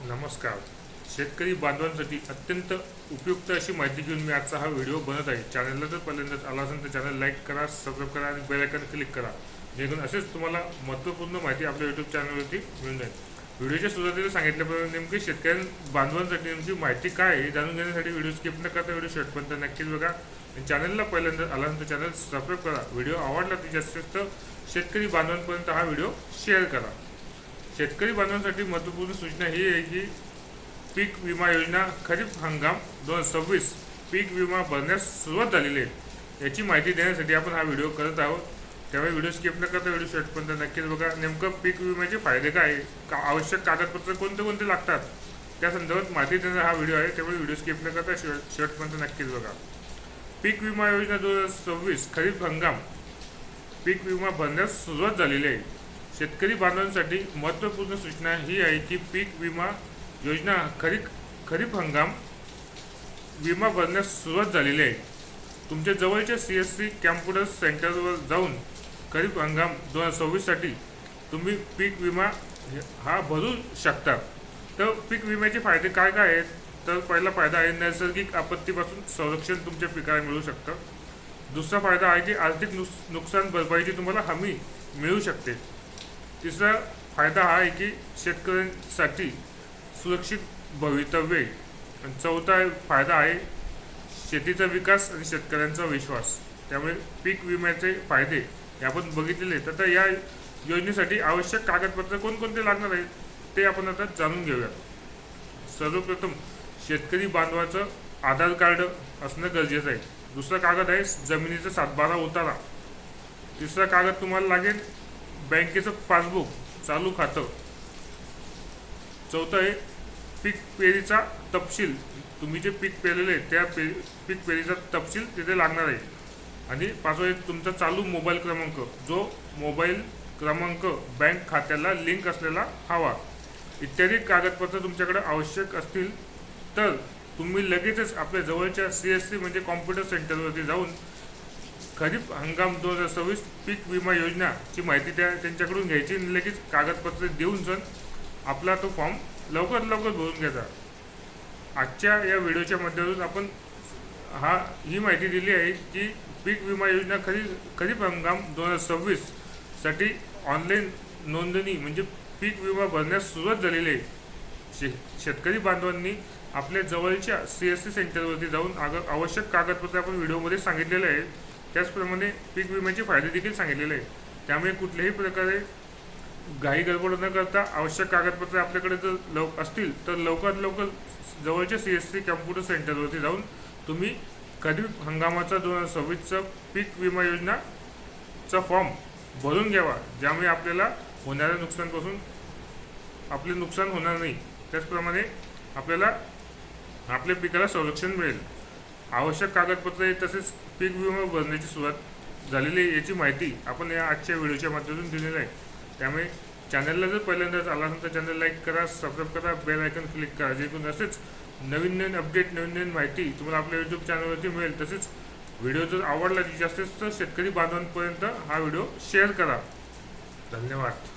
नमस्कार. शेतकरी बांधवांसाठी अत्यंत उपयुक्त अशी माहिती घेऊन मी आजचा हा व्हिडिओ बनत आहे. चॅनलला जर पहिल्यांदाच आला असेल तर चॅनल लाईक करा, सबस्क्राईब करा आणि बेल आयकॉन क्लिक करा, जेणेकरून असेच तुम्हाला महत्त्वपूर्ण माहिती आपल्या यूट्यूब चॅनलवरती मिळून जाईल. व्हिडिओच्या सुरुवातीला सांगितल्याप्रमाणे नेमकी शेतकरी बांधवांसाठी नेमकी माहिती काय आहे जाणून घेण्यासाठी व्हिडिओ स्किप न करता व्हिडिओ शेवटपर्यंत नक्कीच बघा. आणि चॅनलला पहिल्यांदा आला असेल तर चॅनल सबस्क्राईब करा. व्हिडिओ आवडला तर जास्तीत जास्त शेतकरी बांधवांपर्यंत हा व्हिडिओ शेअर करा. शेतकरी बांधवांसाठी महत्त्वपूर्ण सूचना ही आहे की पीक विमा योजना खरीप हंगाम 2026 पीक विमा भरण्यास सुरुवात झालेली आहे. याची माहिती देण्यासाठी आपण हा व्हिडिओ करत आहोत. त्यामुळे व्हिडिओ स्किप न करता व्हिडिओ शेवटपर्यंत नक्कीच बघा. नेमकं पीक विम्याचे फायदे काय आहे, आवश्यक कागदपत्र कोणते कोणते लागतात त्या संदर्भात माहिती देणारा हा व्हिडिओ आहे. त्यामुळे व्हिडिओ स्किप न करता शेवटपर्यंत नक्कीच बघा. पीक विमा योजना 2026 खरीप हंगाम पीक विमा भरण्यास सुरुवात झालेली आहे. शेतकरी बांधवांसाठी महत्त्वपूर्ण सूचना ही आहे की पीक विमा योजना खरीप हंगाम विमा भरण्यास सुरुवात झालेली आहे. तुमच्या जवळच्या CSC कॅम्प्युटर सेंटरवर जाऊन खरीप हंगाम 2026 साठी तुम्ही पीक विमा हा भरू शकता. तर पीक विम्याचे फायदे काय काय आहेत, तर पहिला फायदा आहे नैसर्गिक आपत्तीपासून संरक्षण तुमच्या पिकाला मिळू शकतं. दुसरा फायदा आहे की आर्थिक नुकसान भरपाईची तुम्हाला हमी मिळू शकते. तिसरा फायदा हा आहे की शेतकऱ्यांसाठी सुरक्षित भवितव्य. आणि चौथा फायदा आहे शेतीचा विकास आणि शेतकऱ्यांचा विश्वास. त्यामुळे पीक विम्याचे फायदे हे आपण बघितलेले आहेत. आता या योजनेसाठी आवश्यक कागदपत्र कोणकोणते लागणार आहेत ते आपण आता जाणून घेऊया. सर्वप्रथम शेतकरी बांधवाचं आधार कार्ड असणं गरजेचं आहे. दुसरा कागद आहे जमिनीचा 7/12 उतारा. तिसरा कागद तुम्हाला लागेल बँकेचं पासबुक, चालू खातं. चौथं आहे पीक पेरीचा तपशील. तुम्ही जे पीक पेरलेले आहे त्या पीक पेरीचा तपशील तिथे लागणार आहे. आणि पाचवा आहे तुमचा चालू मोबाईल क्रमांक, जो मोबाईल क्रमांक बँक खात्याला लिंक असलेला हवा. इत्यादी कागदपत्र तुमच्याकडे आवश्यक असतील तर तुम्ही लगेचच आपल्या जवळच्या CSC म्हणजे कॉम्प्युटर सेंटरवरती जाऊन खरीप हंगाम 2026 पीक विमा योजनाची माहिती त्यांच्याकडून घ्यायची आणि लगेच कागदपत्र देऊन जण आपला तो फॉर्म लवकर भरून घ्यायचा. आजच्या या व्हिडिओच्या माध्यमातून आपण ही माहिती दिली आहे की पीक विमा योजना खरीप हंगाम 2026 साठी ऑनलाईन नोंदणी म्हणजे पीक विमा भरण्यास सुरुवात झालेली आहे. शेतकरी बांधवांनी आपल्या जवळच्या CSC सेंटरवरती जाऊन आवश्यक कागदपत्र आपण व्हिडिओमध्ये सांगितलेले आहे. त्याचप्रमाणे पीक विम्याचे फायदे देखील सांगितलेले आहेत. त्यामुळे कुठल्याही प्रकारे घाई गडबड न करता आवश्यक कागदपत्रे आपल्याकडे जर असतील तर लवकरात लवकर जवळच्या CSC कॅम्प्युटर सेंटरवरती जाऊन तुम्ही खरीप हंगामाचा 2026चा पीक विमा योजनाचा फॉर्म भरून घ्यावा, ज्यामुळे आपल्याला होणाऱ्या नुकसानपासून आपले नुकसान होणार नाही. त्याचप्रमाणे आपल्याला आपल्या पिकाला संरक्षण मिळेल. आवश्यक कागदपत्रे तसेच पीक विमा भरण्याची सुरुवात झालेली आहे याची माहिती आपण या आजच्या व्हिडिओच्या माध्यमातून दिलेली आहे. त्यामुळे चॅनलला जर पहिल्यांदाच आला असेल तर चॅनल लाईक करा, सबस्क्राईब करा, बेल आयकॉन क्लिक करा, जेणेकरून असेच नवीन अपडेट नवीन माहिती तुम्हाला आपल्या यूट्यूब चॅनलवरती मिळेल. तसेच व्हिडिओ जर आवडला जास्तीत जास्त शेतकरी बांधवांपर्यंत हा व्हिडिओ शेअर करा. धन्यवाद.